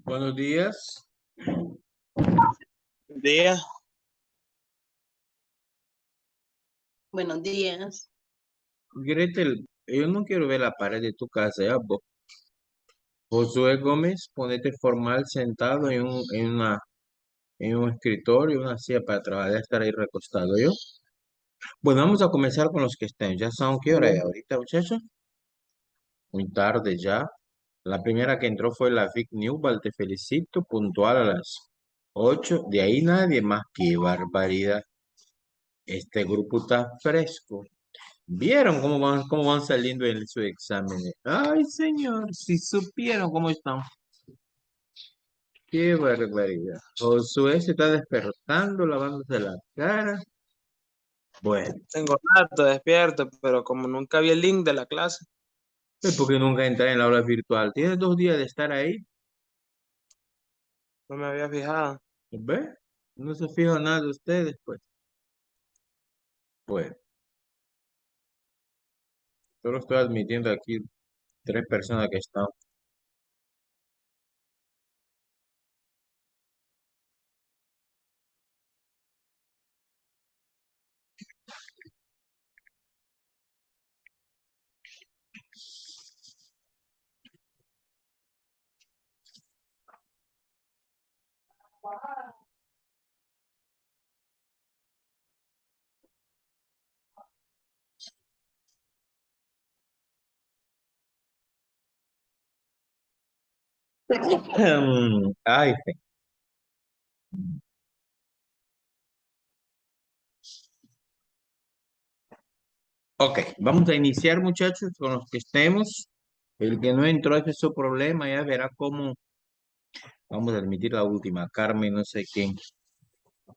Buenos días. Día, Buenos días. Gretel, yo no quiero ver la pared de tu casa, ya, Josué Gómez, ponete formal sentado en un escritorio, una silla para trabajar, ya estar ahí recostado, ¿yo? Bueno, vamos a comenzar con los que estén. ¿Ya saben qué hora es ahorita, muchachos? Muy tarde ya. La primera que entró fue la Vic Newell, te felicito, puntual a las 8. De ahí nadie más. ¡Qué barbaridad! Este grupo está fresco. ¿Vieron cómo van saliendo en sus exámenes? Ay, señor, si supieron cómo están. Qué barbaridad. Josué se está despertando, lavándose la cara. Bueno, tengo rato despierto, pero como nunca vi el link de la clase, es porque nunca entré en la aula virtual. Tiene 2 días de estar ahí. no me había fijado. ¿Ve? No se fija nada de ustedes, pues. Pues, solo estoy admitiendo aquí 3 personas que están. Ay, ok, vamos a iniciar, muchachos, con los que estemos. El que no entró, ese es su problema, ya verá cómo. Vamos a admitir la última, Carmen, no sé quién.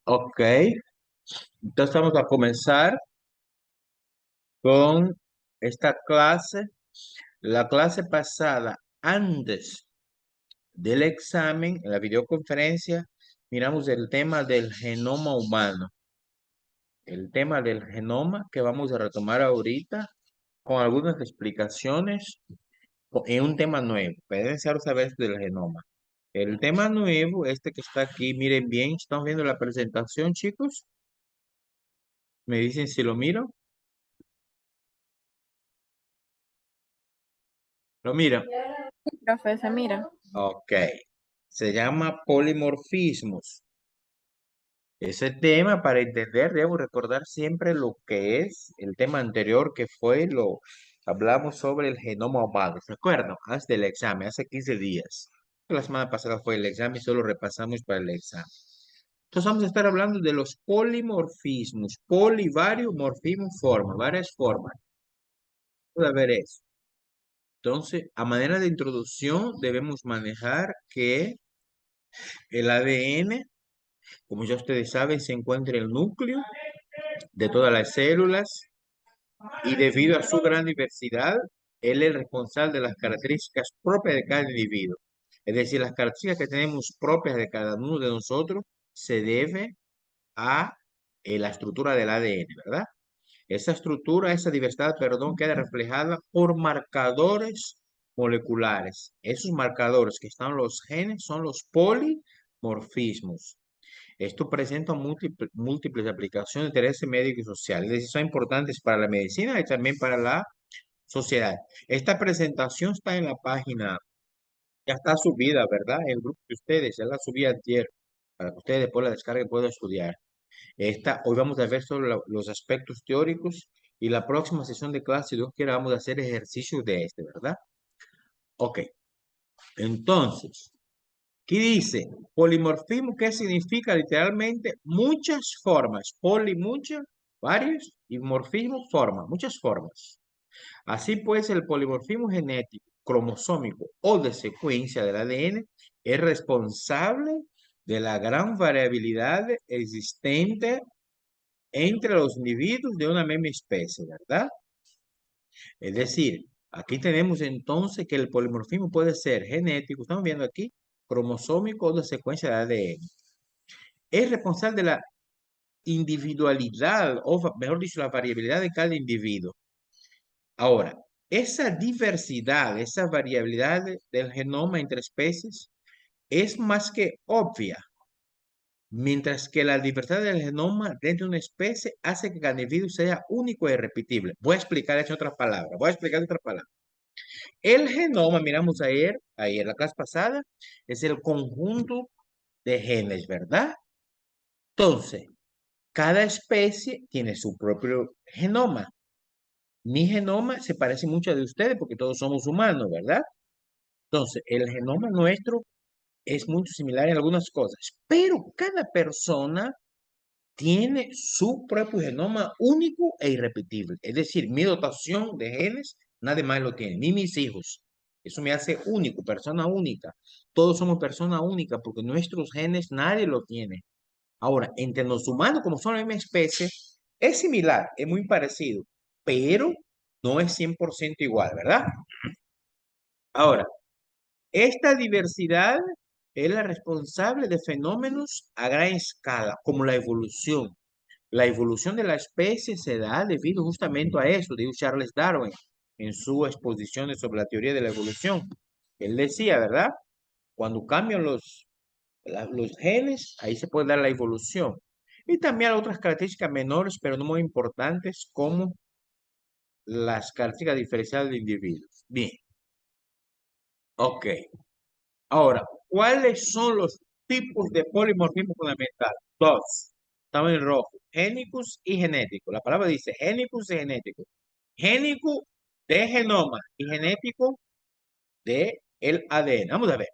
Ok, entonces vamos a comenzar con esta clase. La clase pasada, antes del examen, en la videoconferencia, miramos el tema del genoma humano. El tema del genoma que vamos a retomar ahorita con algunas explicaciones en un tema nuevo. Pueden saber del genoma. El tema nuevo, este que está aquí, miren bien, ¿están viendo la presentación, chicos? Me dicen si lo miro. Lo miro. Profe, se mira. Ok. Se llama polimorfismos. Ese tema, para entender, debo recordar siempre lo que es el tema anterior que fue hablamos sobre el genoma humano. ¿Se acuerdan? Hasta el examen, hace 15 días. La semana pasada fue el examen, solo repasamos para el examen. Entonces vamos a estar hablando de los polimorfismos. Varios morfismos, formas, varias formas. Vamos a ver eso. Entonces, a manera de introducción, debemos manejar que el ADN, como ya ustedes saben, se encuentra en el núcleo de todas las células y debido a su gran diversidad, él es el responsable de las características propias de cada individuo. Es decir, las características que tenemos propias de cada uno de nosotros se debe a la estructura del ADN, ¿verdad? Esa diversidad, perdón, queda reflejada por marcadores moleculares. Esos marcadores que están en los genes son los polimorfismos. Esto presenta múltiples aplicaciones de interés médico y social. Es decir, son importantes para la medicina y también para la sociedad. Esta presentación está en la página, ya está subida, ¿verdad? El grupo de ustedes, ya la subí ayer, para que ustedes después la descarguen y puedan estudiar. Hoy vamos a ver sobre los aspectos teóricos y la próxima sesión de clase, si Dios quiera, vamos a hacer ejercicios de ¿verdad? Ok, entonces, ¿qué dice? Polimorfismo, ¿qué significa? Literalmente muchas formas. Muchas, varios, y morfismo, forma, muchas formas. Así pues, el polimorfismo genético, cromosómico o de secuencia del ADN es responsable de la gran variabilidad existente entre los individuos de una misma especie, ¿verdad? Es decir, aquí tenemos entonces que el polimorfismo puede ser genético, estamos viendo aquí, cromosómico o de secuencia de ADN. Es responsable de la individualidad, o mejor dicho, la variabilidad de cada individuo. Ahora, esa diversidad, esa variabilidad del genoma entre especies es más que obvia, mientras que la diversidad del genoma dentro de una especie hace que cada individuo sea único e irrepetible. Voy a explicar eso en otras palabras. El genoma, miramos ayer la clase pasada, es el conjunto de genes, ¿verdad? Entonces, cada especie tiene su propio genoma. Mi genoma se parece mucho al de ustedes porque todos somos humanos, ¿verdad? Entonces, el genoma nuestro es muy similar en algunas cosas, pero cada persona tiene su propio genoma único e irrepetible. Es decir, mi dotación de genes, nadie más lo tiene, ni mis hijos. Eso me hace único, persona única. Todos somos personas únicas porque nuestros genes nadie lo tiene. Ahora, entre los humanos, como son la misma especie, es similar, es muy parecido, pero no es 100% igual, ¿verdad? Ahora, esta diversidad es la responsable de fenómenos a gran escala, como la evolución. La evolución de la especie se da debido justamente a eso, dijo Charles Darwin en su exposición sobre la teoría de la evolución. Él decía, ¿verdad? Cuando cambian los genes, ahí se puede dar la evolución. Y también hay otras características menores, pero no muy importantes, como las características diferenciales de individuos. Bien, ok. Ahora, ¿cuáles son los tipos de polimorfismo fundamental? Dos. Estamos en rojo. Génicos y genético. La palabra dice génicos y genético. Génico de genoma y genético de el ADN. Vamos a ver.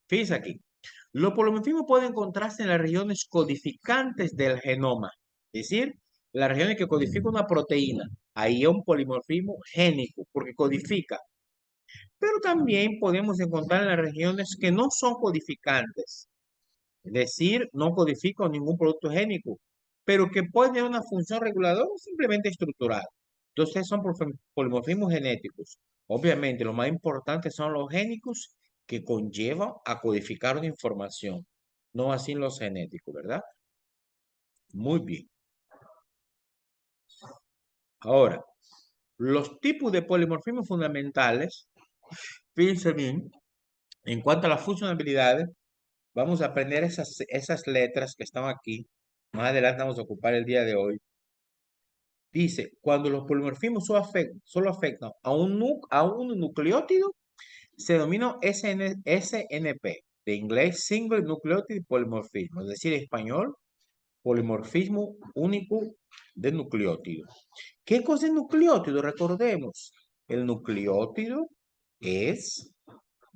Fíjense aquí. Los polimorfismos pueden encontrarse en las regiones codificantes del genoma. Es decir, las regiones que codifican una proteína. Ahí es un polimorfismo génico, porque codifica. Pero también podemos encontrar en las regiones que no son codificantes. Es decir, no codifican ningún producto génico, pero que pueden tener una función reguladora o simplemente estructural. Entonces son polimorfismos genéticos. Obviamente, lo más importante son los génicos que conllevan a codificar una información, no así los genéticos, ¿verdad? Muy bien. Ahora, los tipos de polimorfismos fundamentales, fíjense bien, en cuanto a las funcionalidades, vamos a aprender esas letras que están aquí. Más adelante vamos a ocupar el día de hoy. Dice, cuando los polimorfismos solo afectan a un nucleótido, se denomina SNP, de inglés Single Nucleotide Polymorphism, es decir, en español, polimorfismo único de nucleótido. ¿Qué cosa es nucleótido? Recordemos, el nucleótido es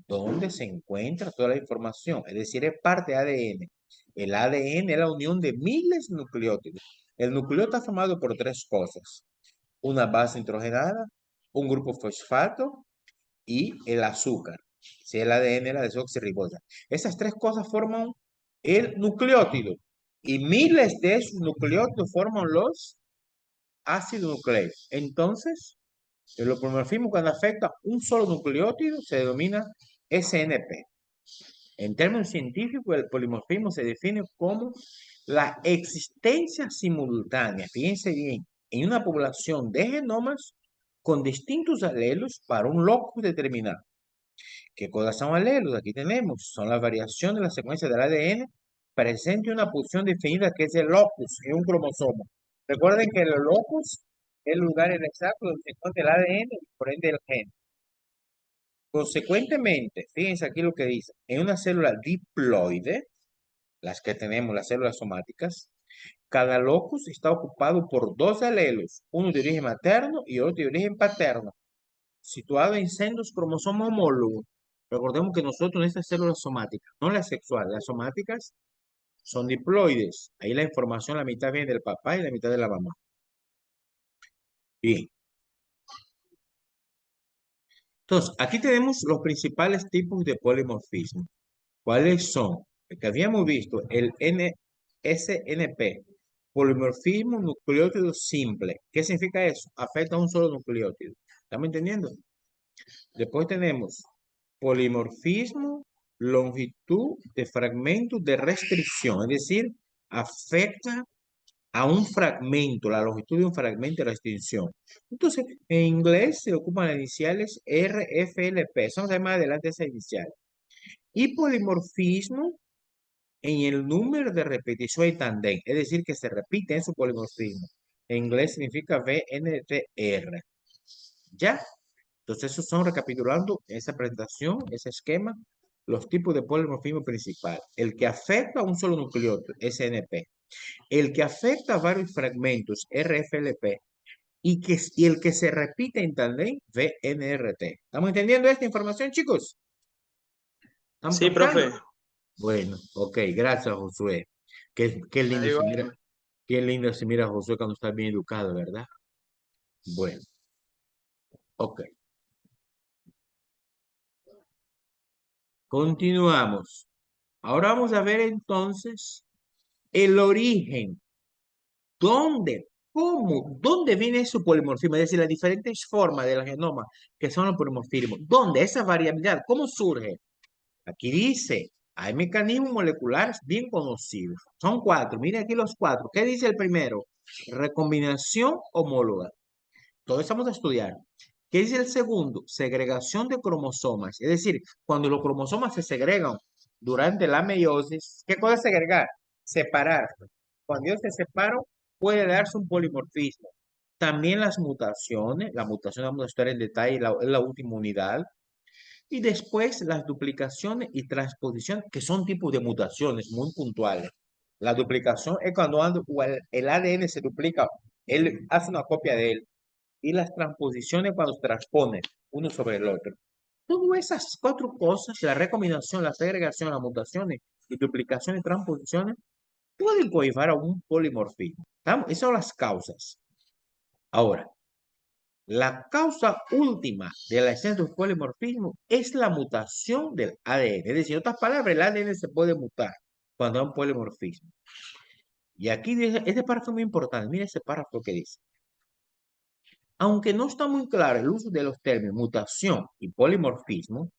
donde se encuentra toda la información, es decir, es parte de ADN. El ADN es la unión de miles de nucleótidos. El nucleótido está formado por tres cosas: una base nitrogenada, un grupo fosfato y el azúcar. Si el ADN es la desoxirribosa. Esas tres cosas forman el nucleótido. Y miles de esos nucleótidos forman los ácidos nucleicos. Entonces, el polimorfismo cuando afecta un solo nucleótido se denomina SNP. En términos científicos, el polimorfismo se define como la existencia simultánea, fíjense bien, en una población de genomas con distintos alelos para un locus determinado. ¿Qué cosas son alelos? Aquí tenemos, son las variaciones de la secuencia del ADN presente en una posición definida que es el locus, en un cromosoma. Recuerden que el locus es el lugar exacto donde se encuentra el ADN y por ende el gen. Consecuentemente, fíjense aquí lo que dice, en una célula diploide, las que tenemos, las células somáticas, cada locus está ocupado por dos alelos, uno de origen materno y otro de origen paterno, situado en sendos cromosomas homólogos. Recordemos que nosotros en estas células somáticas, no las sexuales, las somáticas son diploides. Ahí la información, la mitad viene del papá y la mitad de la mamá. Bien. Entonces, aquí tenemos los principales tipos de polimorfismo. ¿Cuáles son? El que habíamos visto, el SNP, polimorfismo nucleótido simple. ¿Qué significa eso? Afecta a un solo nucleótido. ¿Estamos entendiendo? Después tenemos polimorfismo, longitud de fragmento de restricción, es decir, afecta a un fragmento, la longitud de un fragmento de restricción. Entonces, en inglés se ocupan las iniciales RFLP, eso vamos a ver más adelante esa inicial. Y polimorfismo en el número de repetición y tandem, es decir, que se repite en su polimorfismo. En inglés significa VNTR. ¿Ya? Entonces, esos son, recapitulando esa presentación, ese esquema, los tipos de polimorfismo principal. El que afecta a un solo nucleótido, SNP. El que afecta a varios fragmentos, RFLP. Y el que se repite en tandem, VNRT. ¿Estamos entendiendo esta información, chicos? ¿Estamos Sí, captando? profe. Bueno, ok, gracias, Josué. Qué lindo Ahí se va. mira, qué lindo se mira Josué cuando está bien educado, ¿verdad? Bueno, ok. Continuamos. Ahora vamos a ver entonces el origen. ¿Dónde? ¿Cómo? ¿Dónde viene su polimorfismo? Es decir, las diferentes formas del genoma que son los polimorfismos. ¿Dónde? Esa variabilidad, ¿cómo surge? Aquí dice, hay mecanismos moleculares bien conocidos. Son 4. Mire aquí los 4. ¿Qué dice el primero? Recombinación homóloga. Todo eso vamos a estudiar. ¿Qué dice el segundo? Segregación de cromosomas. Es decir, cuando los cromosomas se segregan durante la meiosis, ¿qué cosa es segregar? Separar. Cuando ellos se separan, puede darse un polimorfismo. También las mutaciones. La mutación vamos a estudiar en detalle en la última unidad. Y después las duplicaciones y transposiciones, que son tipos de mutaciones muy puntuales. La duplicación es cuando el ADN se duplica, él hace una copia de él. Y las transposiciones cuando se transpone uno sobre el otro. Todas esas 4 cosas, la recombinación, la segregación, las mutaciones y duplicaciones y transposiciones, pueden coadyuvar a un polimorfismo. Esas son las causas. Ahora, la causa última de la existencia de un polimorfismo es la mutación del ADN. Es decir, en otras palabras, el ADN se puede mutar cuando hay un polimorfismo. Y aquí dice, este párrafo es muy importante. Mire ese párrafo que dice. Aunque no está muy claro el uso de los términos mutación y polimorfismo,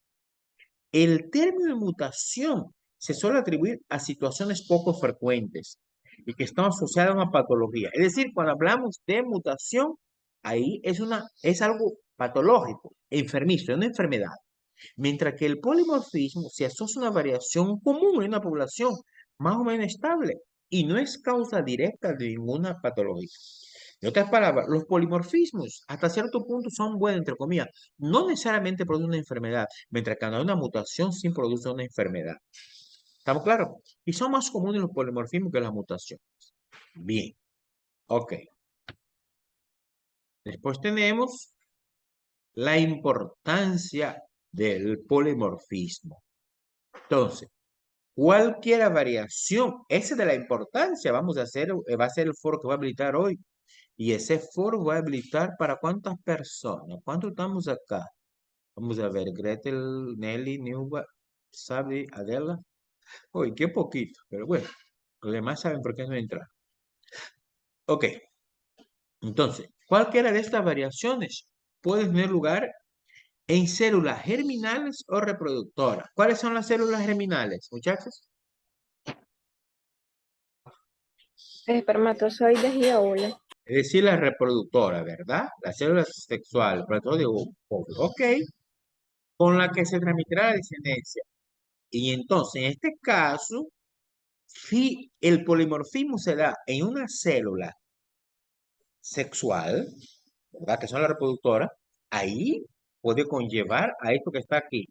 el término mutación se suele atribuir a situaciones poco frecuentes y que están asociadas a una patología. Es decir, cuando hablamos de mutación, ahí es algo patológico, enfermizo, es una enfermedad. Mientras que el polimorfismo se asocia a una variación común en una población más o menos estable y no es causa directa de ninguna patología. En otras palabras, los polimorfismos hasta cierto punto son buenos, entre comillas. No necesariamente producen una enfermedad, mientras que cuando hay una mutación sí produce una enfermedad. ¿Estamos claros? Y son más comunes los polimorfismos que las mutaciones. Bien. Ok. Después tenemos la importancia del polimorfismo. Entonces, cualquier variación, esa de la importancia, va a ser el foro que va a habilitar hoy. Y ese foro va a habilitar para cuántas personas. ¿Cuántos estamos acá? Vamos a ver, Gretel, Nelly, Neuba, Sabi, Adela. Uy, qué poquito, pero bueno, los demás saben por qué no entrar. Ok, entonces, cualquiera de estas variaciones puede tener lugar en células germinales o reproductoras. ¿Cuáles son las células germinales, muchachos? Espermatozoides y óvulos. Es decir, la reproductora, ¿verdad? Las células sexuales, sobre todo de óvulo. Ok, con la que se transmitirá la descendencia. Y entonces, en este caso, si el polimorfismo se da en una célula sexual, ¿verdad? Que son las reproductoras, ahí puede conllevar a esto que está aquí,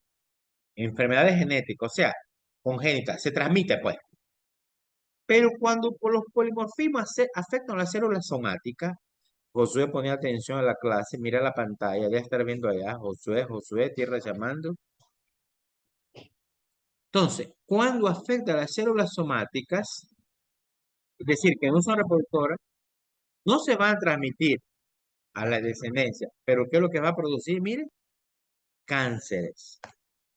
enfermedades genéticas, o sea, congénitas, se transmite pues. Pero cuando los polimorfismos afectan las células somáticas, Josué ponía atención a la clase, mira la pantalla, debe estar viendo allá, Josué, tierra llamando. Entonces, cuando afecta a las células somáticas, es decir, que no son reproductoras, no se van a transmitir a la descendencia, pero ¿qué es lo que va a producir? Mire, cánceres.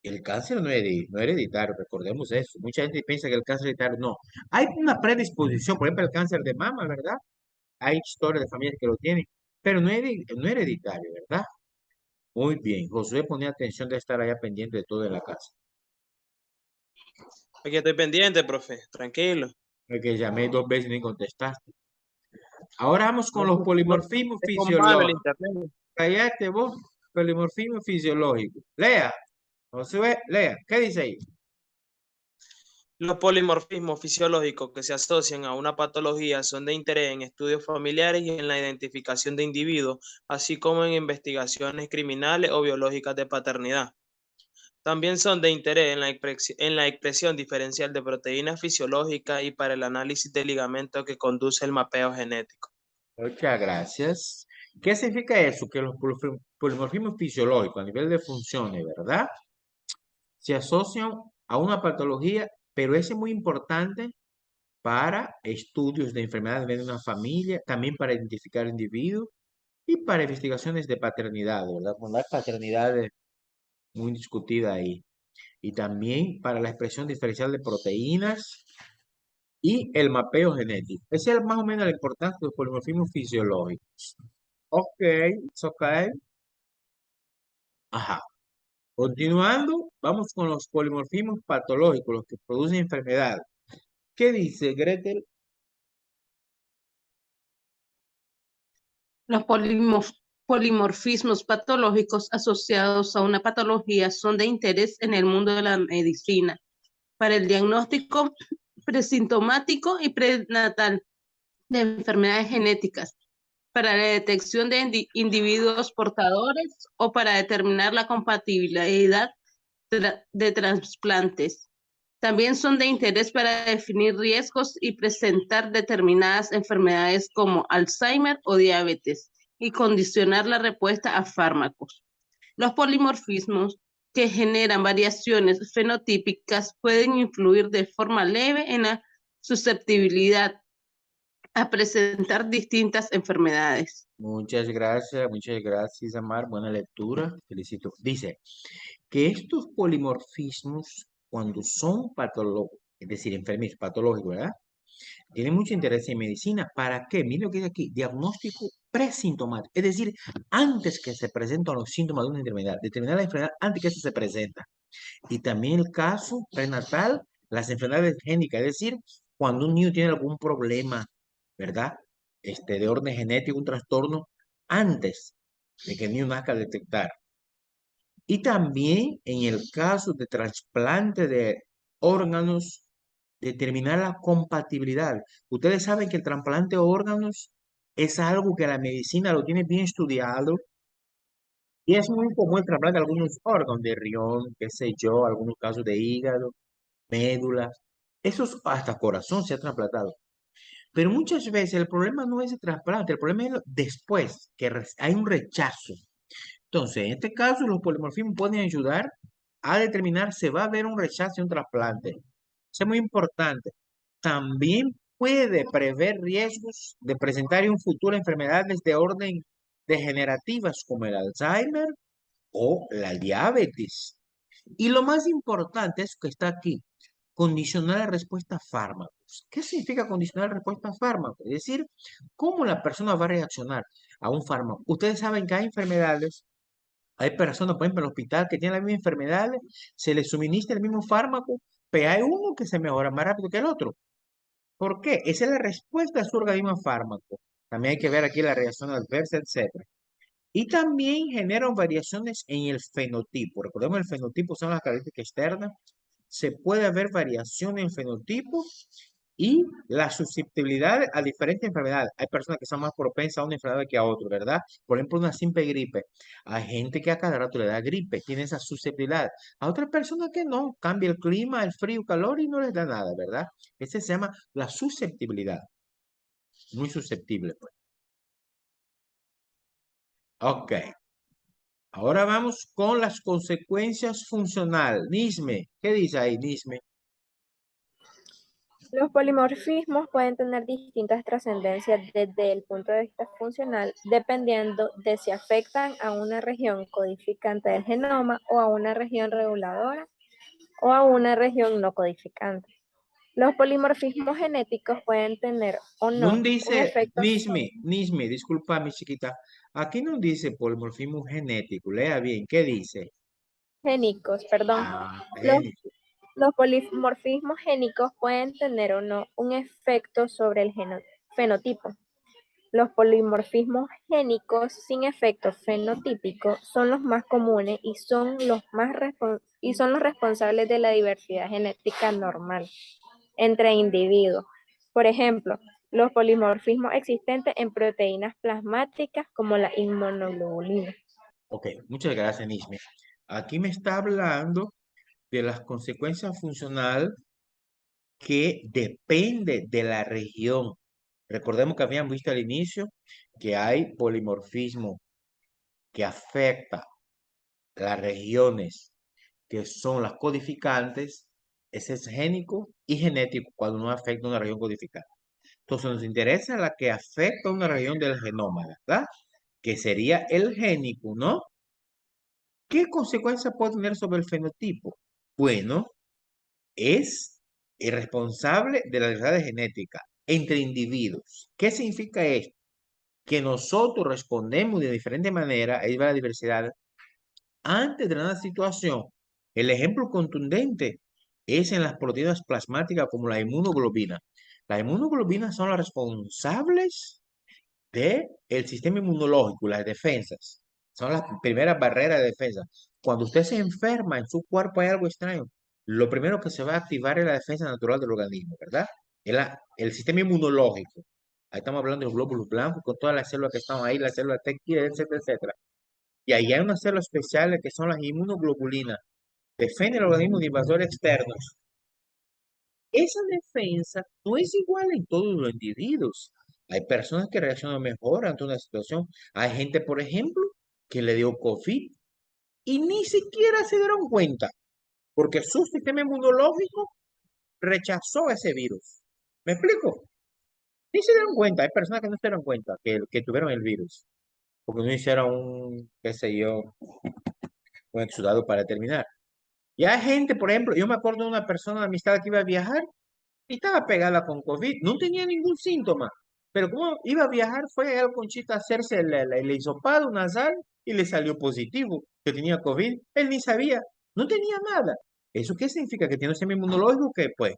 El cáncer no es hereditario, recordemos eso. Mucha gente piensa que el cáncer hereditario no. Hay una predisposición, por ejemplo, el cáncer de mama, ¿verdad? Hay historias de familias que lo tienen, pero no es hereditario, ¿verdad? Muy bien. Josué ponía atención de estar allá pendiente de todo en la casa. Aquí estoy pendiente, profe. Tranquilo. Porque llamé 2 veces y ni contestaste. Ahora vamos con No, los polimorfismos tengo mal el fisiológicos. internet. Cállate vos, polimorfismo fisiológico. Lea, Josué, lea. ¿Qué dice ahí? Los polimorfismos fisiológicos que se asocian a una patología son de interés en estudios familiares y en la identificación de individuos, así como en investigaciones criminales o biológicas de paternidad. También son de interés en la expresión diferencial de proteínas fisiológicas y para el análisis de ligamentos que conduce el mapeo genético. Muchas gracias. ¿Qué significa eso? Que los polimorfismos fisiológicos a nivel de funciones, ¿verdad? Se asocian a una patología, pero ese es muy importante para estudios de enfermedades de una familia, también para identificar individuos y para investigaciones de paternidad, ¿verdad? Cuando hay paternidad es muy discutida ahí. Y también para la expresión diferencial de proteínas y el mapeo genético. Esa es más o menos la importancia de los polimorfismos fisiológicos. Ok, it's okay. Ajá. Continuando, vamos con los polimorfismos patológicos, los que producen enfermedad. ¿Qué dice Gretel? Los polimorfismos patológicos asociados a una patología son de interés en el mundo de la medicina para el diagnóstico presintomático y prenatal de enfermedades genéticas, para la detección de individuos portadores o para determinar la compatibilidad de trasplantes. También son de interés para definir riesgos y presentar determinadas enfermedades como Alzheimer o diabetes y condicionar la respuesta a fármacos. Los polimorfismos que generan variaciones fenotípicas pueden influir de forma leve en la susceptibilidad a presentar distintas enfermedades. Muchas gracias, Amar. Buena lectura, felicito. Dice que estos polimorfismos, cuando son patológicos, es decir, enfermizos, patológicos, ¿verdad? Tienen mucho interés en medicina. ¿Para qué? Mira lo que dice aquí, diagnóstico presintomático. Es decir, antes que se presentan los síntomas de una enfermedad, determinar la enfermedad antes que eso se presenta. Y también el caso prenatal, las enfermedades génicas, es decir, cuando un niño tiene algún problema, ¿verdad? De orden genético, un trastorno, antes de que el niño nazca, detectar. Y también en el caso de trasplante de órganos, determinar la compatibilidad. Ustedes saben que el trasplante de órganos es algo que la medicina lo tiene bien estudiado y es muy común el trasplante de algunos órganos de riñón, qué sé yo, algunos casos de hígado, médula, esos hasta corazón se ha trasplantado. Pero muchas veces el problema no es el trasplante, el problema es después, que hay un rechazo. Entonces, en este caso, los polimorfismos pueden ayudar a determinar si va a haber un rechazo y un trasplante. Eso es muy importante. También puede prever riesgos de presentar en un futuro enfermedades de orden degenerativas como el Alzheimer o la diabetes. Y lo más importante es que está aquí, condicionar la respuesta a fármacos. ¿Qué significa condicionar la respuesta a fármacos? Es decir, cómo la persona va a reaccionar a un fármaco. Ustedes saben que hay enfermedades, hay personas, por ejemplo, en el hospital que tienen las mismas enfermedades, se les suministra el mismo fármaco, pero hay uno que se mejora más rápido que el otro. ¿Por qué? Esa es la respuesta de su organismo a fármaco. También hay que ver aquí la reacción adversa, etc. Y también generan variaciones en el fenotipo. Recordemos, el fenotipo son las características externas. Se puede haber variación en fenotipo y la susceptibilidad a diferentes enfermedades. Hay personas que son más propensas a una enfermedad que a otra, ¿verdad? Por ejemplo, una simple gripe. Hay gente que a cada rato le da gripe, tiene esa susceptibilidad. A otras personas que no, cambia el clima, el frío, calor y no les da nada, ¿verdad? Ese se llama la susceptibilidad. Muy susceptible, pues. Ok. Ahora vamos con las consecuencias funcionales. Nisme, ¿qué dice ahí, Nisme? Los polimorfismos pueden tener distintas trascendencias desde el punto de vista funcional, dependiendo de si afectan a una región codificante del genoma o a una región reguladora o a una región no codificante. Los polimorfismos genéticos pueden tener o No no un dice, efecto Nisme, disculpa, mi chiquita. Aquí no dice polimorfismo genético. Lea bien, ¿qué dice? génicos, perdón. Ah, Los, génico. los polimorfismos génicos pueden tener o no un efecto sobre el fenotipo. Los polimorfismos génicos sin efecto fenotípico son los más comunes y son los responsables de la diversidad genética normal entre individuos. Por ejemplo, los polimorfismos existentes en proteínas plasmáticas como la inmunoglobulina. Ok, muchas gracias, Nisme. Aquí me está hablando de las consecuencias funcionales que depende de la región. Recordemos que habíamos visto al inicio que hay polimorfismo que afecta las regiones que son las codificantes, ese es génico y genético cuando no afecta una región codificante. Entonces nos interesa la que afecta una región del genoma, ¿verdad? Que sería el génico, ¿no? ¿Qué consecuencia puede tener sobre el fenotipo? Bueno, es el responsable de la diversidad genética entre individuos. ¿Qué significa esto? Que nosotros respondemos de diferente manera, ahí va la diversidad, antes de una situación. El ejemplo contundente es en las proteínas plasmáticas como la inmunoglobina. Las inmunoglobinas son las responsables del sistema inmunológico, las defensas. Son las primeras barreras de defensa. Cuando usted se enferma, en su cuerpo hay algo extraño. Lo primero que se va a activar es la defensa natural del organismo, ¿verdad? El sistema inmunológico. Ahí estamos hablando de los glóbulos blancos, con todas las células que están ahí, las células T, etcétera, etcétera. Y ahí hay unas células especiales que son las inmunoglobulinas. Defienden el organismo de invasores externos. Esa defensa no es igual en todos los individuos. Hay personas que reaccionan mejor ante una situación. Hay gente, por ejemplo, que le dio COVID y ni siquiera se dieron cuenta, porque su sistema inmunológico rechazó ese virus. ¿Me explico? Ni se dieron cuenta. Hay personas que no se dieron cuenta que tuvieron el virus, porque no hicieron un, qué sé yo, un exudado para terminar. Y hay gente, por ejemplo, yo me acuerdo de una persona de amistad que iba a viajar y estaba pegada con COVID, no tenía ningún síntoma, pero como iba a viajar, fue al Conchita a hacerse el hisopado nasal y le salió positivo, que tenía COVID, él ni sabía, no tenía nada. ¿Eso qué significa? Que tiene un sistema inmunológico que, pues,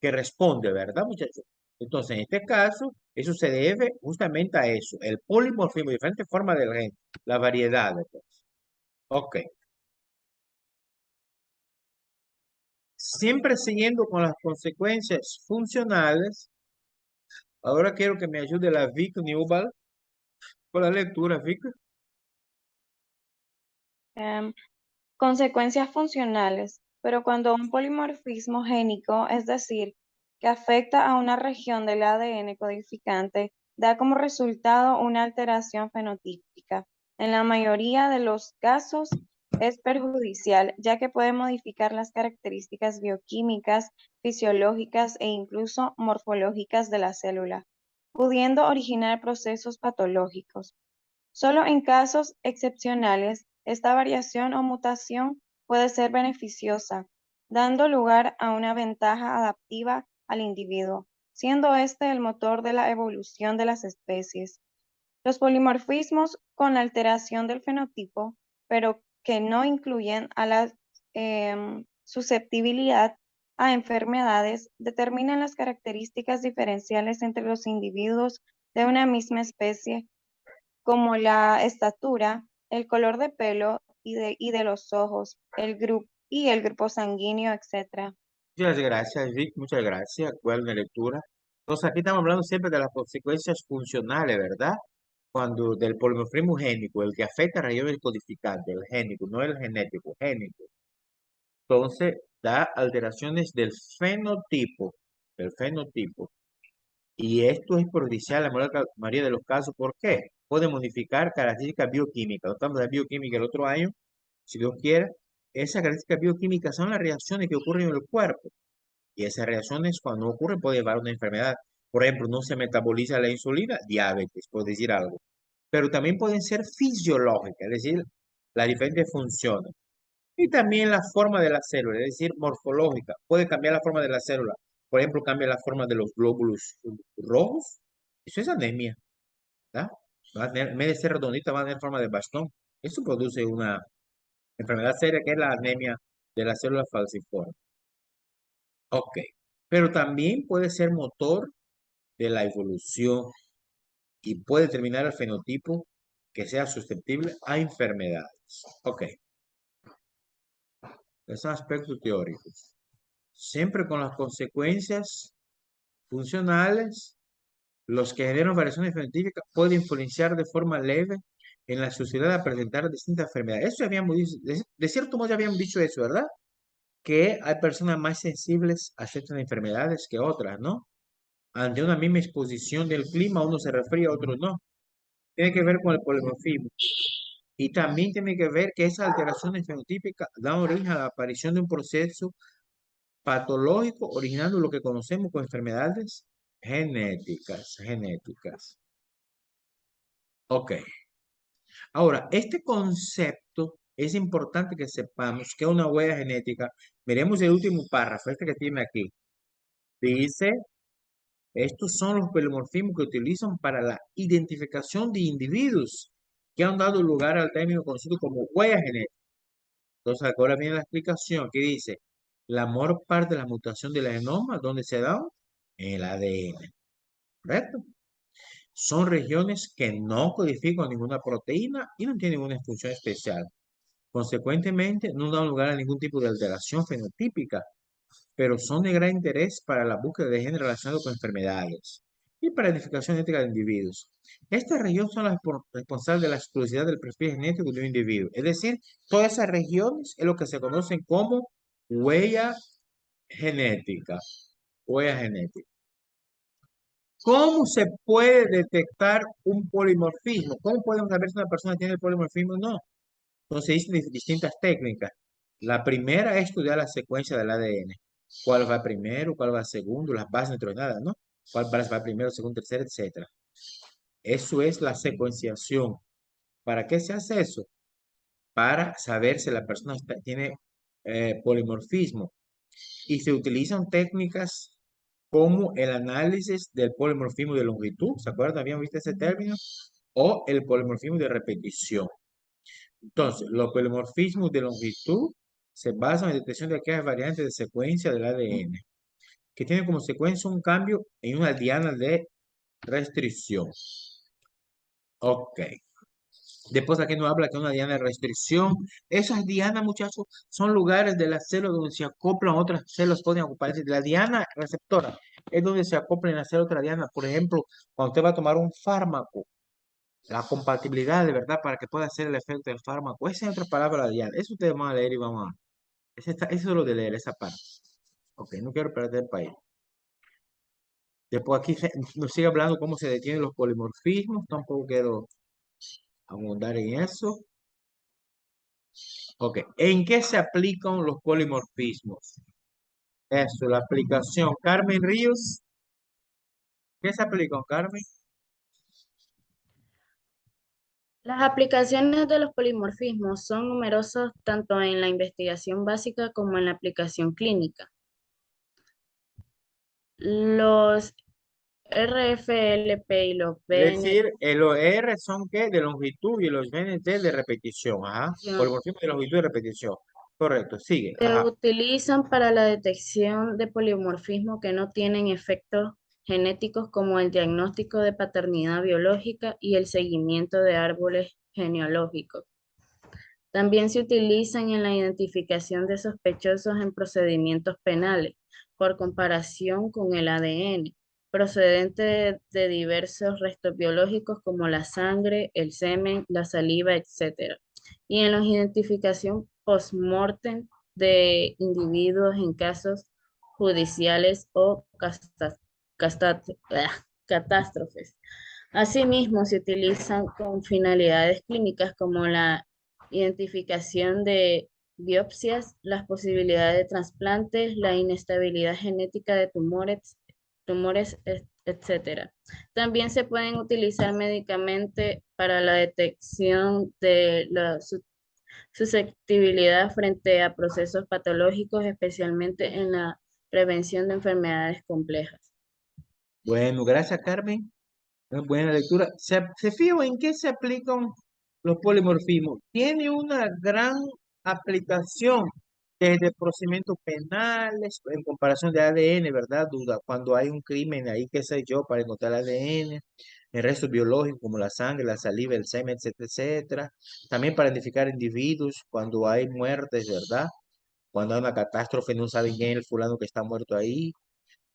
que responde, ¿verdad, muchachos? Entonces, en este caso, eso se debe justamente a eso, el polimorfismo, diferentes formas del gen, la variedad, pues. Ok. Siempre siguiendo con las consecuencias funcionales, ahora quiero que me ayude la Vic Newell con la lectura, Vic. Em, Consecuencias funcionales, pero cuando un polimorfismo génico, es decir, que afecta a una región del ADN codificante, da como resultado una alteración fenotípica. En la mayoría de los casos es perjudicial, ya que puede modificar las características bioquímicas, fisiológicas e incluso morfológicas de la célula, pudiendo originar procesos patológicos. Solo en casos excepcionales, esta variación o mutación puede ser beneficiosa, dando lugar a una ventaja adaptativa al individuo, siendo este el motor de la evolución de las especies. Los polimorfismos con alteración del fenotipo, pero que no incluyen a la susceptibilidad a enfermedades, determinan las características diferenciales entre los individuos de una misma especie como la estatura, el color de pelo y de los ojos, el grupo sanguíneo, etc. Muchas gracias, Vic, muchas gracias. Buena lectura. Entonces, aquí estamos hablando siempre de las consecuencias funcionales, ¿verdad? Cuando del polimorfismo génico, el que afecta a regiones codificantes, el génico, no el genético, génico. Entonces, da alteraciones del fenotipo. Y esto es perjudicial en la mayoría de los casos. ¿Por qué? Puede modificar características bioquímicas. Nos estamos de bioquímica el otro año, si Dios quiere. Esas características bioquímicas son las reacciones que ocurren en el cuerpo. Y esas reacciones, cuando ocurren, pueden llevar a una enfermedad. Por ejemplo, no se metaboliza la insulina, diabetes, por decir algo. Pero también pueden ser fisiológicas, es decir, las diferentes funciones. Y también la forma de la célula, es decir, morfológica. Puede cambiar la forma de la célula. Por ejemplo, cambia la forma de los glóbulos rojos. Eso es anemia, ¿verdad? En vez de ser redondita, va a tener forma de bastón. Eso produce una enfermedad seria que es la anemia de las células falciformes. Ok. Pero también puede ser motor de la evolución. y puede determinar el fenotipo que sea susceptible a enfermedades. Ok. Esos son aspectos teóricos. Siempre con las consecuencias funcionales, los que generan variaciones fenotípicas pueden influenciar de forma leve en la sociedad a presentar distintas enfermedades. Eso ya habíamos dicho, de cierto modo ya habíamos dicho eso, ¿verdad? Que hay personas más sensibles a ciertas enfermedades que otras, ¿no? Ante una misma exposición del clima, uno se resfría, otro no. Tiene que ver con el polimorfismo. Y también tiene que ver que esas alteraciones fenotípicas dan origen a la aparición de un proceso patológico, originando lo que conocemos como enfermedades genéticas. Ok. Ahora, este concepto es importante que sepamos que es una huella genética. Miremos el último párrafo, este que tiene aquí. Dice, estos son los polimorfismos que utilizan para la identificación de individuos que han dado lugar al término conocido como huella genética. Entonces, ahora viene la explicación que dice, la mayor parte de la mutación del genoma, ¿dónde se da? En el ADN. ¿Correcto? Son regiones que no codifican ninguna proteína y no tienen ninguna función especial. Consecuentemente, no dan lugar a ningún tipo de alteración fenotípica, pero son de gran interés para la búsqueda de genes relacionados con enfermedades y para la identificación genética de individuos. Estas regiones son las responsables de la exclusividad del perfil genético de un individuo. Es decir, todas esas regiones es lo que se conocen como huella genética. Huella genética. ¿Cómo se puede detectar un polimorfismo? ¿Cómo podemos saber si una persona tiene el polimorfismo o no? Entonces existen distintas técnicas. La primera es estudiar la secuencia del ADN. ¿Cuál va primero? ¿Cuál va segundo? Las bases nitrogenadas, ¿no? ¿Cuál va primero, segundo, tercero, etcétera? Eso es la secuenciación. ¿Para qué se hace eso? Para saber si la persona tiene polimorfismo. Y se utilizan técnicas como el análisis del polimorfismo de longitud. ¿Se acuerdan? ¿Habían visto ese término? O el polimorfismo de repetición. Entonces, los polimorfismos de longitud se basan en la detección de aquellas variantes de secuencia del ADN que tienen como secuencia un cambio en una diana de restricción. Ok. Después aquí nos habla que una diana de restricción. Esas dianas, muchachos, son lugares de las células donde se acoplan otras células, pueden ocupar. La diana receptora es donde se acoplan las células otra diana. Por ejemplo, cuando usted va a tomar un fármaco, la compatibilidad de verdad para que pueda hacer el efecto del fármaco. Esa es otra palabra, diana. Eso ustedes van a leer y vamos a... Eso es lo de leer, esa parte. Ok, no quiero perder el país. Después aquí nos sigue hablando cómo se detienen los polimorfismos. Tampoco quiero abundar en eso. Ok, ¿en qué se aplican los polimorfismos? Eso, la aplicación. Carmen Ríos, ¿qué se aplica, Carmen? Las aplicaciones de los polimorfismos son numerosas tanto en la investigación básica como en la aplicación clínica. Los RFLP y los Es decir, los R son ¿qué? De longitud y los BNT de repetición. Ajá. Polimorfismo de longitud y repetición. Correcto, sigue. se Ajá. utilizan para la detección de polimorfismo que no tienen efectos genéticos como el diagnóstico de paternidad biológica y el seguimiento de árboles genealógicos. También se utilizan en la identificación de sospechosos en procedimientos penales por comparación con el ADN, procedente de diversos restos biológicos como la sangre, el semen, la saliva, etc. Y en la identificación post-mortem de individuos en casos judiciales o catástrofes. Asimismo, se utilizan con finalidades clínicas como la identificación de biopsias, las posibilidades de trasplantes, la inestabilidad genética de tumores, etc. También se pueden utilizar médicamente para la detección de la susceptibilidad frente a procesos patológicos, especialmente en la prevención de enfermedades complejas. Bueno, gracias, Carmen. Una buena lectura. ¿Se fijan en qué se aplican los polimorfismos? Tiene una gran aplicación desde procedimientos penales en comparación de ADN, ¿verdad? Duda. Cuando hay un crimen ahí, qué sé yo, para encontrar ADN. en restos biológicos como la sangre, la saliva, el semen, etcétera, etcétera. También para identificar individuos cuando hay muertes, ¿verdad? Cuando hay una catástrofe, no saben quién es el fulano que está muerto ahí.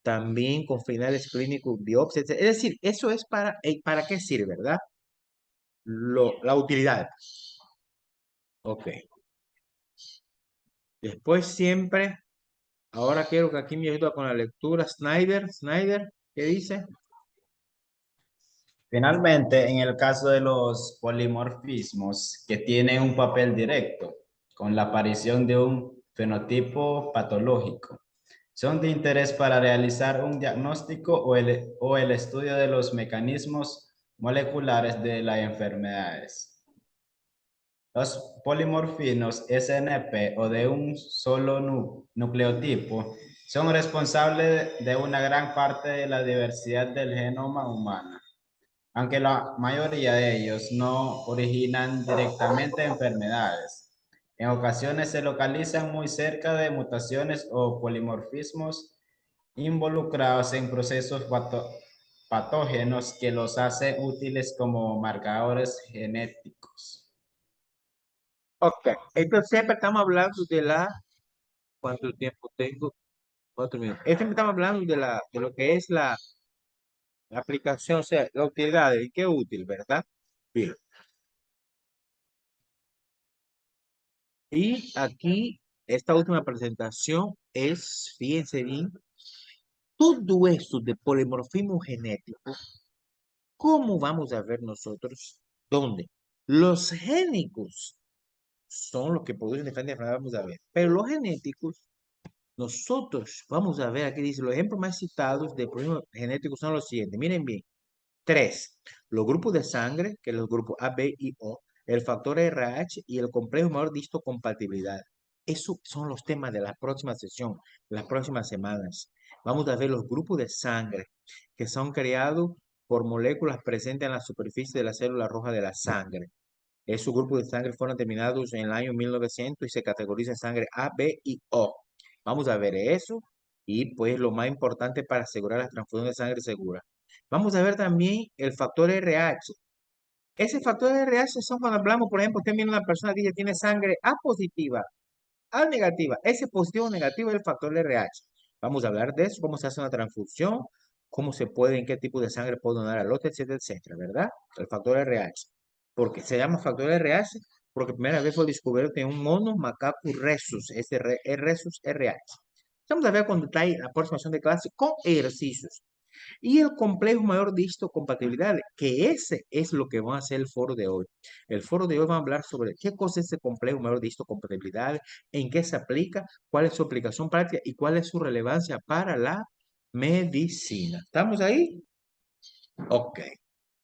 También con finales clínicos, biopsias, etcétera. Es decir, eso es ¿para qué sirve, verdad? La utilidad. Ok. Después siempre, ahora quiero que aquí me ayude con la lectura. Snyder, ¿qué dice? Finalmente, en el caso de los polimorfismos que tienen un papel directo con la aparición de un fenotipo patológico, son de interés para realizar un diagnóstico o el estudio de los mecanismos moleculares de las enfermedades. Los polimorfismos SNP o de un solo nucleotipo son responsables de una gran parte de la diversidad del genoma humano, aunque la mayoría de ellos no originan directamente enfermedades. En ocasiones se localizan muy cerca de mutaciones o polimorfismos involucrados en procesos patógenos que los hacen útiles como marcadores genéticos. Ok, entonces siempre estamos hablando de ¿cuánto tiempo tengo? 4 minutos. Siempre estamos hablando de lo que es la aplicación, o sea, la utilidad, y qué útil, ¿verdad? Bien. Y aquí, esta última presentación es, fíjense bien, todo esto de polimorfismo genético, ¿cómo vamos a ver nosotros? ¿Dónde? Los génicos son los que producen diferentes enfermedades, vamos a ver. Pero los genéticos, nosotros vamos a ver, aquí dice, los ejemplos más citados de problemas genéticos son los siguientes. Miren bien. 3. Los grupos de sangre, que es los grupos A, B y O, el factor RH y el complejo mayor de histocompatibilidad. Esos son los temas de la próxima sesión, las próximas semanas. Vamos a ver los grupos de sangre que son creados por moléculas presentes en la superficie de la célula roja de la sangre. Esos grupos de sangre fueron determinados en el año 1900 y se categorizan en sangre A, B y O. Vamos a ver eso y pues lo más importante para asegurar la transfusión de sangre segura. Vamos a ver también el factor RH. Ese factor RH son cuando hablamos, por ejemplo, usted mira una persona que tiene sangre A positiva, A negativa. Ese positivo o negativo es el factor RH. Vamos a hablar de eso, cómo se hace una transfusión, cómo se puede, en qué tipo de sangre puede donar al otro, etcétera, etcétera, ¿verdad? El factor RH. Porque se llama factor RH porque primera vez fue descubierto en un mono macaco rhesus, rhesus RH. Vamos a ver cuando trae la aproximación de clase con ejercicios. Y el complejo mayor de histocompatibilidad, que ese es lo que va a ser el foro de hoy. El foro de hoy va a hablar sobre qué cosa es ese complejo mayor de histocompatibilidad, en qué se aplica, cuál es su aplicación práctica y cuál es su relevancia para la medicina. ¿Estamos ahí? Ok.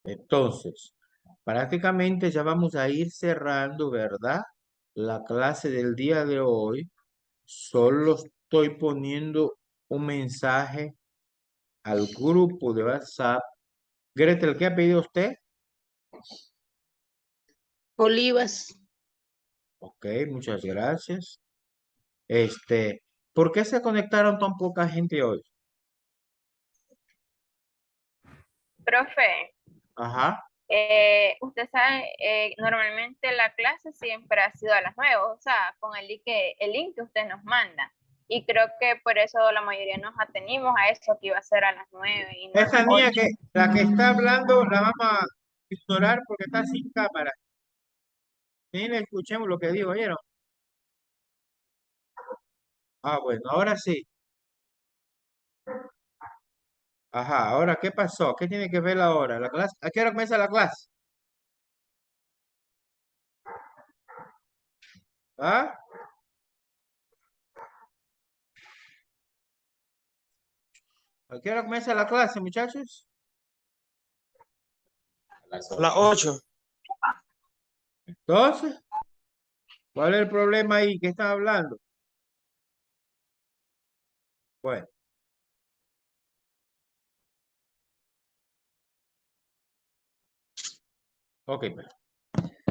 Entonces, prácticamente ya vamos a ir cerrando, ¿verdad? La clase del día de hoy. Solo estoy poniendo un mensaje al grupo de WhatsApp. Gretel, ¿qué ha pedido usted? Olivas. Ok, muchas gracias. ¿Por qué se conectaron tan poca gente hoy? Profe, Ajá. usted sabe, normalmente la clase siempre ha sido a las 9, o sea, con el link que usted nos manda. Y creo que por eso la mayoría nos atenimos a eso que iba a ser a las 9 y no a Esa las niña 8. la que está hablando, la vamos a ignorar porque está sin cámara. Miren, escuchemos lo que dijo, ¿oyeron? Ah, bueno, ahora sí. Ajá, ahora, ¿qué pasó? ¿Qué tiene que ver ahora? ¿La clase? ¿A qué hora comienza la clase? ¿Ah? ¿A qué hora comienza la clase, muchachos? A las 8. Entonces, ¿cuál es el problema ahí? ¿Qué están hablando? Bueno, ok, pues.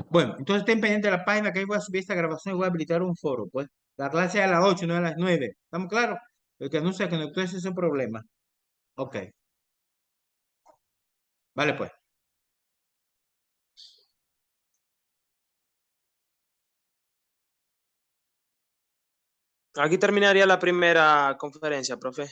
Bueno, entonces estén pendientes de la página que ahí voy a subir esta grabación y voy a habilitar un foro, pues. La clase es a las 8, no a las 9. ¿Estamos claros? El que no se conectó ese es el problema. Ok. Vale, pues. Aquí terminaría la primera conferencia, profe.